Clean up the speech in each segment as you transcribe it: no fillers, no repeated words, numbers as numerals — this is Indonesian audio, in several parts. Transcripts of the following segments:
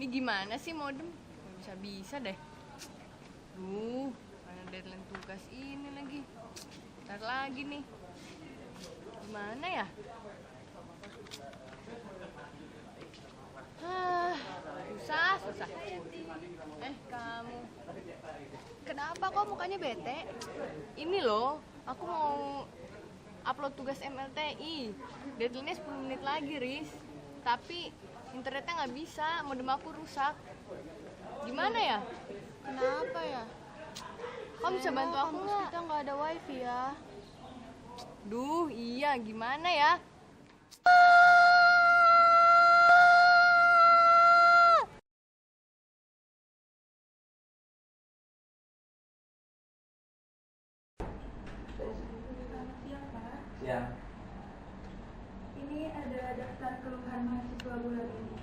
Ini gimana sih modem? Gak bisa-bisa deh. Mana deadline tugas ini lagi. Ntar lagi nih. Gimana ya? Susah. Kamu. Kenapa kok mukanya bete? Ini loh, aku mau upload tugas MLTI. Deadline-nya 10 menit lagi, Riz. Tapi internetnya nggak bisa, modem aku rusak. Gimana ya? Kenapa ya? Kamu bisa bantu aku nggak? Kita nggak ada wifi ya. Iya, gimana ya? Selamat siang, Pak. Siang. Ini ada daftar keluhan mahasiswa bulan ini.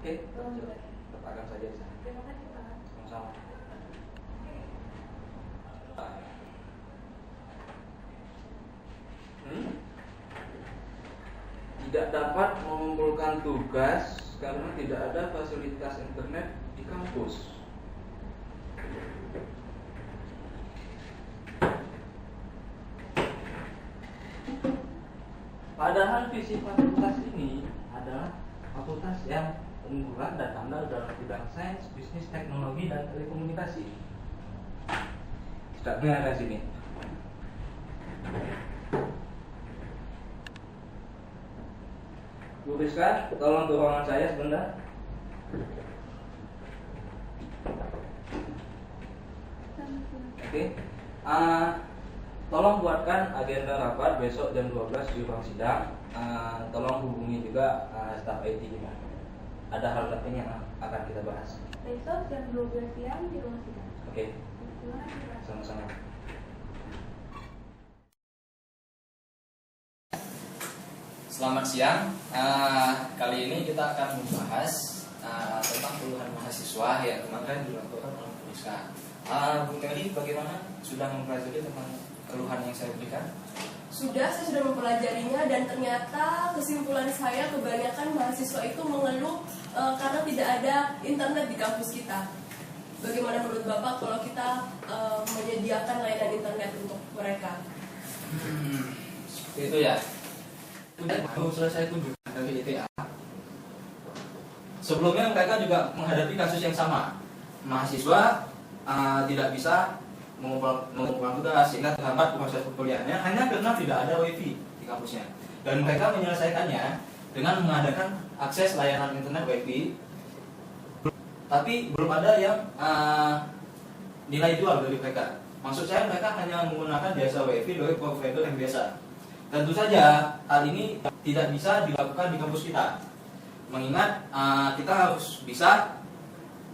Oke, Tolong juga. letakkan saja di sana. Terima kasih, Pak. Sama-sama. Tidak dapat mengumpulkan tugas karena tidak ada fasilitas internet di kampus. Padahal visi fakultas ini adalah fakultas yang unggulan dan andal dalam bidang sains, bisnis, teknologi, dan telekomunikasi. Tidak benar di sini. Bu Rizka, tolong ke ruangan saya sebentar. Oke. Tolong buatkan agenda rapat besok jam 12 di ruang sidang. Tolong hubungi juga staf IT kita. Ada hal penting yang akan kita bahas. Besok jam 12 siang di ruang sidang. Oke. Terima kasih, Pak. Sama-sama. Selamat siang. Kali ini kita akan membahas tentang keluhan mahasiswa yang kemarin dilakukan oleh Bu Rizka. Bu Teli, bagaimana? Sudah mempelajari tentang keluhan yang saya berikan? Saya sudah mempelajarinya dan ternyata kesimpulan saya kebanyakan mahasiswa itu mengeluh karena tidak ada internet di kampus kita. Bagaimana menurut Bapak kalau kita menyediakan layanan internet untuk mereka? Seperti itu ya. Udah mau selesai kunjungan dari ITA. Sebelumnya mereka juga menghadapi kasus yang sama. Mahasiswa tidak bisa mengumpulkan tugas sehingga terhambat proses perkuliahannya hanya karena tidak ada wifi di kampusnya. Dan mereka menyelesaikannya dengan mengadakan akses layanan internet wifi, tapi belum ada yang nilai jual dari mereka. Maksud saya mereka hanya menggunakan jasa wifi dari provider yang biasa. Tentu saja hal ini tidak bisa dilakukan di kampus kita, mengingat kita harus bisa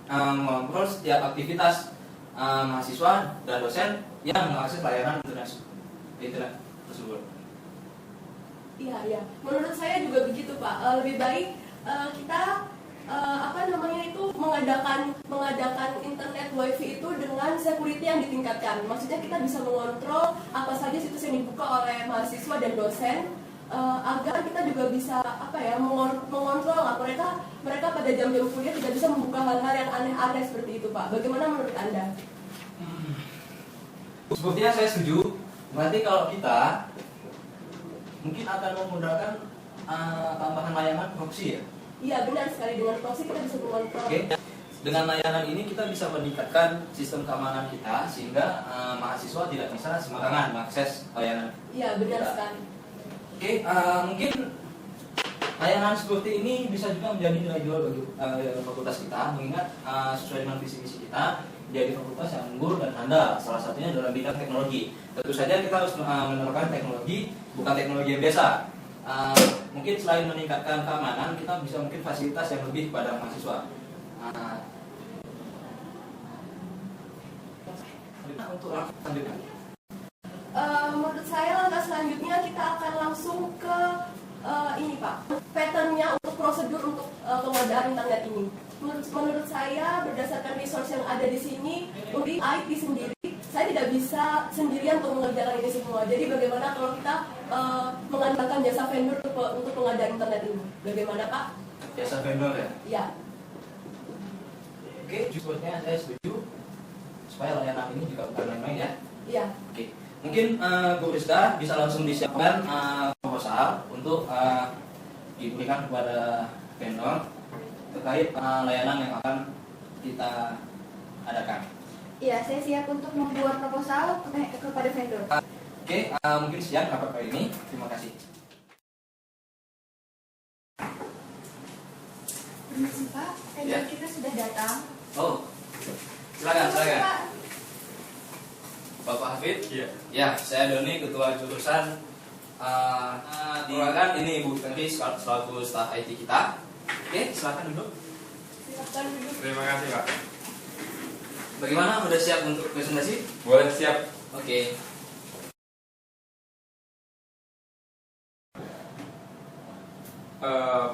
mengontrol setiap aktivitas mahasiswa dan dosen yang mengakses layanan internet tersebut. Iya. Menurut saya juga begitu, Pak. Lebih baik kita mengadakan internet wifi itu dengan security yang ditingkatkan. Maksudnya kita bisa mengontrol apa saja situs yang dibuka oleh mahasiswa dan dosen agar kita juga bisa mengontrol mereka pada jam-jam kuliah tidak bisa membuka hal-hal yang aneh-aneh seperti itu, Pak. Bagaimana menurut Anda? Sepertinya saya setuju. Berarti kalau kita mungkin akan memudahkan tambahan layanan proxy ya. Iya, benar sekali. Dengan proxy kita bisa mengontrol. Oke. Dengan layanan ini kita bisa meningkatkan sistem keamanan kita sehingga mahasiswa tidak bisa sembarangan mengakses layanan. Iya, benar sekali. Oke, mungkin layanan seperti ini bisa juga menjadi nilai jual bagi fakultas kita, mengingat sesuai dengan visi-misi kita menjadi fakultas yang unggul dan handal. Salah satunya dalam bidang teknologi. Tentu saja kita harus menerapkan teknologi, bukan teknologi yang biasa. Mungkin selain meningkatkan keamanan, kita bisa mungkin fasilitas yang lebih kepada mahasiswa. Untuk langkah selanjutnya. Menurut saya langkah selanjutnya kita akan langsung ke ini, Pak, patternnya untuk prosedur untuk pengadaan internet ini. Menurut saya berdasarkan resource yang ada di sini, untuk IT sendiri, saya tidak bisa sendirian untuk mengerjakan ini semua. Jadi bagaimana kalau kita mengandalkan jasa vendor untuk pengadaan internet ini? Bagaimana, Pak? Jasa vendor ya? Ya. Oke, justrunya saya setuju supaya layanan ini juga bukan main-main ya. Iya. Oke, mungkin Bu Rizka bisa langsung disiapkan proposal untuk diberikan kepada vendor terkait layanan yang akan kita adakan. Iya, saya siap untuk membuat proposal kepada vendor. Oke, mungkin sekian rapat kali ini. Terima kasih. Permisi Pak, vendor kita sudah datang. Oh, silakan. Pak. Bapak Hafid? Iya. Ya, saya Doni, ketua jurusan. Silakan ini Ibu Ferry selaku staf IT kita. Oke, silakan duduk. Silakan duduk. Terima kasih Pak. Bagaimana? Udah siap untuk presentasi? Boleh, siap. Oke.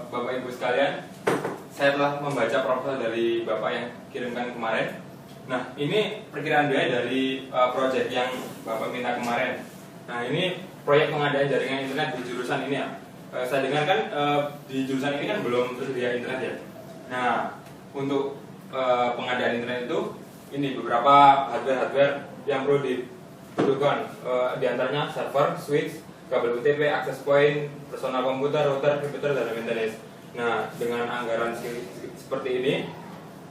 Bapak Ibu sekalian, saya telah membaca proposal dari Bapak yang kirimkan kemarin. Nah, ini perkiraan biaya dari proyek yang Bapak minta kemarin. Nah, ini proyek pengadaan jaringan internet di jurusan ini ya. Saya dengar kan di jurusan ini kan belum tersedia internet ya. Nah, untuk pengadaan internet itu ini beberapa hardware yang perlu dibutuhkan. Di antaranya server, switch, kabel UTP, access point, personal komputer, router, repeater, dan maintenance. Nah, dengan anggaran seperti ini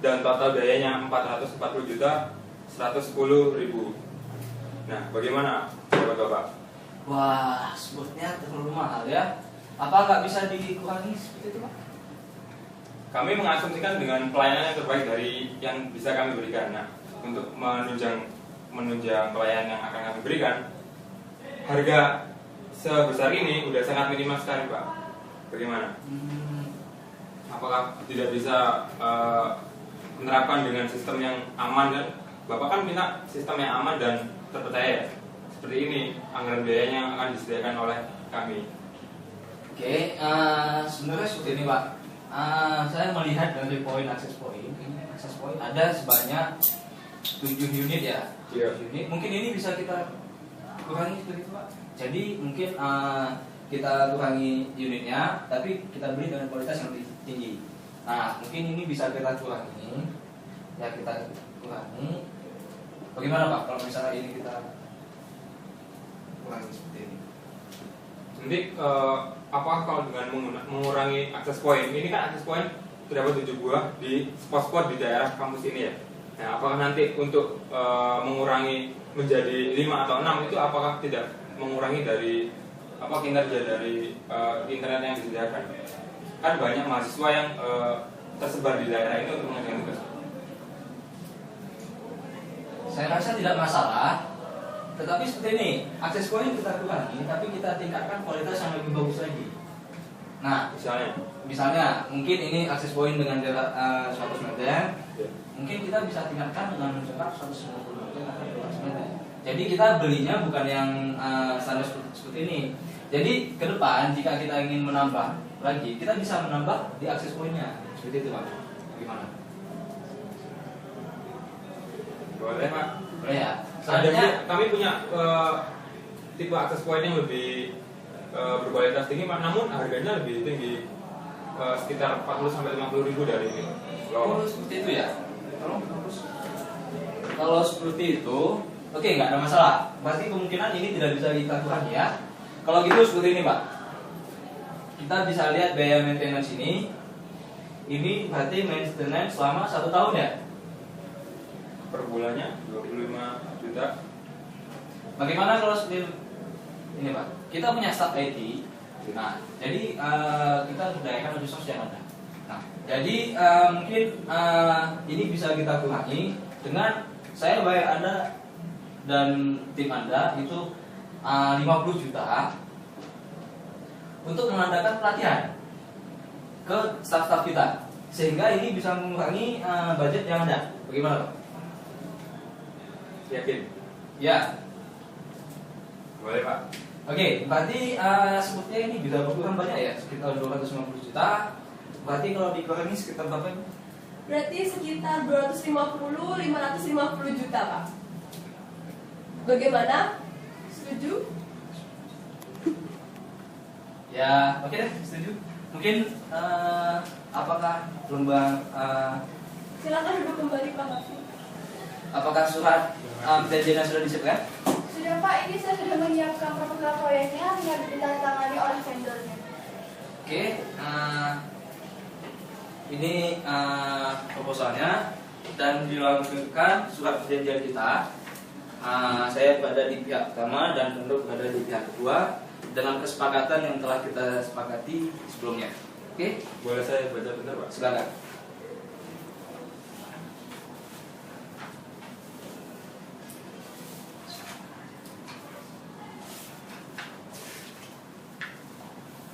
dan total biayanya 440.110.000. Nah, bagaimana Bapak? Wah, sebutnya terlalu mahal ya. Apa nggak bisa dikurangi seperti itu, Pak? Kami mengasumsikan dengan pelayanan yang terbaik dari yang bisa kami berikan. Nah, untuk menunjang pelayanan yang akan kami berikan, harga sebesar ini udah sangat minimal sekali, Pak. Bagaimana? Apakah tidak bisa menerapkan dengan sistem yang aman dan Bapak kan minta sistem yang aman dan terpercaya. Seperti ini anggaran biayanya akan disediakan oleh kami. Oke, sebenarnya seperti ini Pak. Saya melihat dari poin akses point. Ini akses point ada sebanyak 7 unit ya. Iya. 7 unit. Mungkin ini bisa kita kurangi seperti itu Pak. Jadi mungkin kita kurangi unitnya, tapi kita beli dengan kualitas yang lebih tinggi. Nah, mungkin ini bisa kita kurangi. Ya, kita kurangi. Bagaimana Pak kalau misalnya ini kita kurangi seperti ini? Nanti apakah kalau dengan mengurangi akses point? Ini kan akses point terdapat 7 buah di spot-spot di daerah kampus ini ya. Nah, apakah nanti untuk mengurangi menjadi 5 atau 6 itu apakah tidak mengurangi dari kinerja dari internet yang disediakan? Kan banyak mahasiswa yang tersebar di daerah ini untuk mengerjakan tugas. Saya rasa tidak masalah. Tetapi seperti ini, akses point kita kurangi, tapi kita tingkatkan kualitas yang lebih bagus lagi. Nah, misalnya mungkin ini akses point dengan jarak 100 meter, mungkin kita bisa tingkatkan dengan jarak 150 meter atau 200 meter. Jadi kita belinya bukan yang standar seperti ini. Jadi ke depan jika kita ingin menambah lagi, kita bisa menambah di akses pointnya. Seperti itu Pak. Gimana? Boleh Pak. Boleh ya. Kami punya tipe akses point yang lebih berkualitas tinggi, namun harganya lebih tinggi, sekitar 40-50 ribu dari ini. Oh, seperti itu ya. Kalau seperti itu, oke, nggak ada masalah. Berarti kemungkinan ini tidak bisa kita kurangi ya. Kalau gitu seperti ini Pak. Kita bisa lihat biaya maintenance ini. Ini berarti maintenance selama 1 tahun ya. Per bulannya 25 juta. Bagaimana kalau seperti ini Pak? Kita punya staff IT. Nah, jadi kita berdayakan resource yang ada. Nah, jadi mungkin ini bisa kita kurangi dengan saya bayar Anda dan tim Anda itu 50 juta untuk mengadakan pelatihan ke staff-staff kita, sehingga ini bisa mengurangi budget yang ada. Bagaimana Pak? Yakin? Ya. Boleh Pak. Oke, berarti sebutnya ini bisa berkurang banyak ya, sekitar 250 juta. Berarti kalau dikurangi sekitar berapa ini? Berarti sekitar 250-550 juta Pak. Bagaimana? Setuju? Ya, oke deh, setuju. Mungkin apakah lomba Silakan duduk kembali Pak Hafiz. Apakah surat perjanjiannya sudah disiapkan? Sudah Pak, ini saya sudah menyiapkan proposal proyeknya, tinggal ditandatangani oleh vendornya. Oke, ini proposalnya dan dilakukan surat perjanjian kita. Saya berada di pihak pertama dan vendor berada di pihak kedua dengan kesepakatan yang telah kita sepakati sebelumnya. Oke, Boleh saya baca bentar Pak? silakan.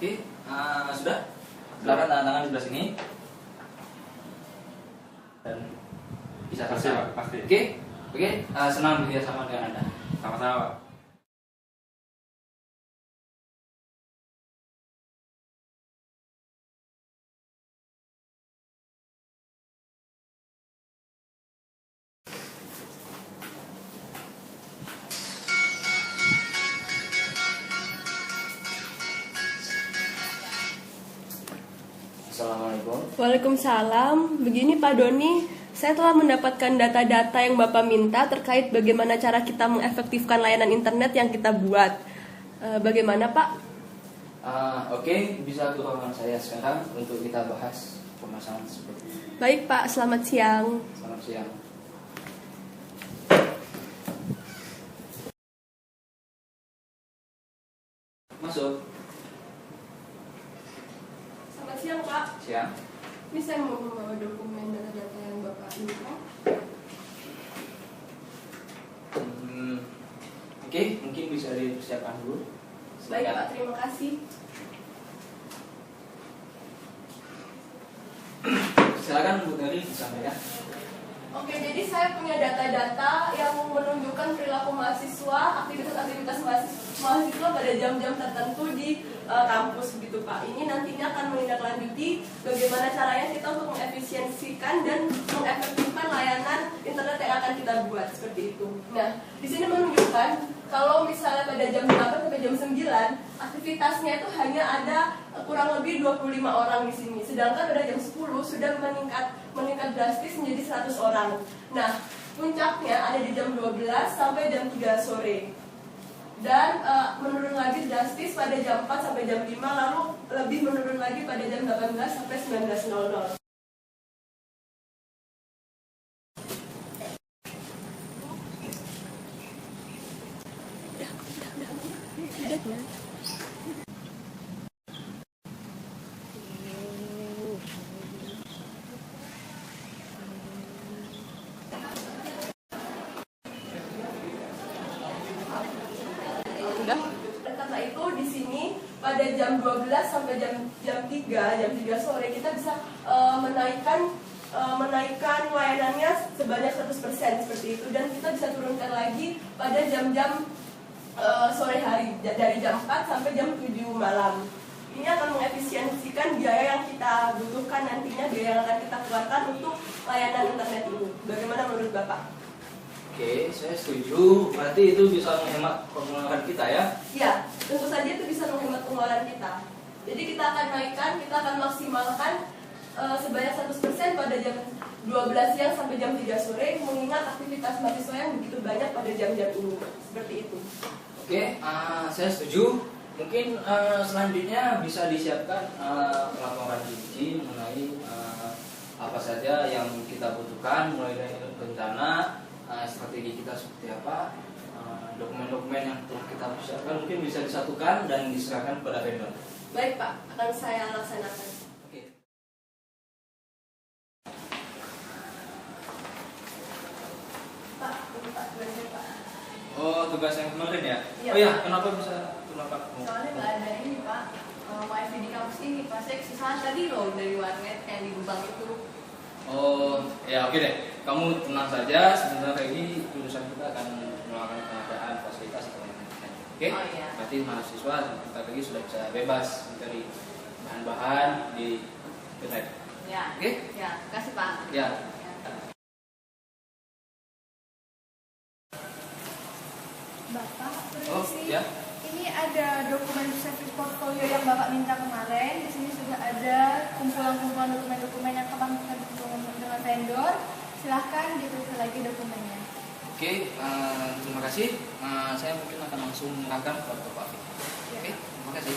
Oke, sudah. Silakan tanda tangan di sebelah sini. Dan bisa Pasti, selesai. Pak, pasti. Oke, senang bekerja sama dengan Anda. Sama-sama Pak. Assalamualaikum. Waalaikumsalam. Begini Pak Doni, saya telah mendapatkan data-data yang Bapak minta terkait bagaimana cara kita mengefektifkan layanan internet yang kita buat. Bagaimana Pak? Oke, bisa ke ruangan saya sekarang untuk kita bahas permasalahan tersebut. Baik Pak, selamat siang. Selamat siang. Masuk. Selamat siang Pak. Siang. Ini saya mau membawa dokumen data-data yang Bapak minta. Oke, mungkin bisa dipersiapkan dulu. Baik Pak, terima kasih. Silakan Bu Dari disampaikan. Oke, jadi saya punya data-data yang menunjukkan perilaku mahasiswa, aktivitas-aktivitas mahasiswa pada jam-jam tertentu di kampus gitu Pak. Ini nantinya akan menindaklanjuti bagaimana caranya kita untuk mengefisiensikan dan mengefektifkan layanan internet yang akan kita buat seperti itu. Nah, di sini menunjukkan kalau misalnya pada jam 8 sampai jam 9 aktivitasnya itu hanya ada kurang lebih 25 orang di sini. Sedangkan pada jam 10 sudah meningkat drastis menjadi 100 orang. Nah, puncaknya ada di jam 12 sampai jam 3 sore. Dan menurun lagi drastis pada jam 4 sampai jam 5, lalu lebih menurun lagi pada jam 18 sampai 19.00. Karena itu di sini pada jam 12 sampai jam 3 sore kita bisa menaikkan layanannya sebanyak 100% seperti itu, dan kita bisa turunkan lagi pada jam-jam sore hari dari jam 4 sampai jam 7 malam. Ini akan mengefisiensikan biaya yang kita butuhkan nantinya, biaya yang akan kita keluarkan untuk layanan internet ini. Bagaimana menurut Bapak? Oke, saya setuju. Berarti itu bisa menghemat pengeluaran kita ya? Ya, tentu saja itu bisa menghemat pengeluaran kita. Jadi kita akan naikkan, kita akan maksimalkan sebanyak 100% pada jam 12 siang sampai jam 3 sore, mengingat aktivitas mahasiswa yang begitu banyak pada jam-jam ini. Seperti itu. Oke, saya setuju. Mungkin selanjutnya bisa disiapkan laporan rinci mengenai apa saja yang kita butuhkan, mulai dari rencana, strategi kita seperti apa, dokumen-dokumen yang telah kita persiapkan mungkin bisa disatukan dan diserahkan kepada vendor. Baik Pak, akan saya laksanakan. Oke. Pak, ini Pak, tugasnya Pak. Oh, tugas yang kemarin ya? Iya, Oh ya, Pak. kenapa bisa Soalnya nggak ada ini Pak, wifi di kampus ini. Pas saya kesana tadi loh dari warnet kayak di Gebang itu. Oh, ya oke deh. Kamu tenang saja, sebentar lagi jurusan kita akan melakukan pengadaan fasilitas atau lain-lain. Oke? Oh, iya. Berarti mahasiswa sebentar lagi sudah bisa bebas mencari bahan-bahan di internet. Ya. Oke? Ya, kasih Pak. Ya. Bapak, Oh, permisi. ya. Ini ada dokumen service portfolio yang Bapak minta kemarin. Di sini sudah ada kumpulan-kumpulan dokumen-dokumen yang Bapak minta dikumpulkan dengan vendor, silahkan diperiksa lagi dokumennya. Oke, terima kasih. Saya mungkin akan langsung menyerahkan kepada Bapak. Oke, terima kasih.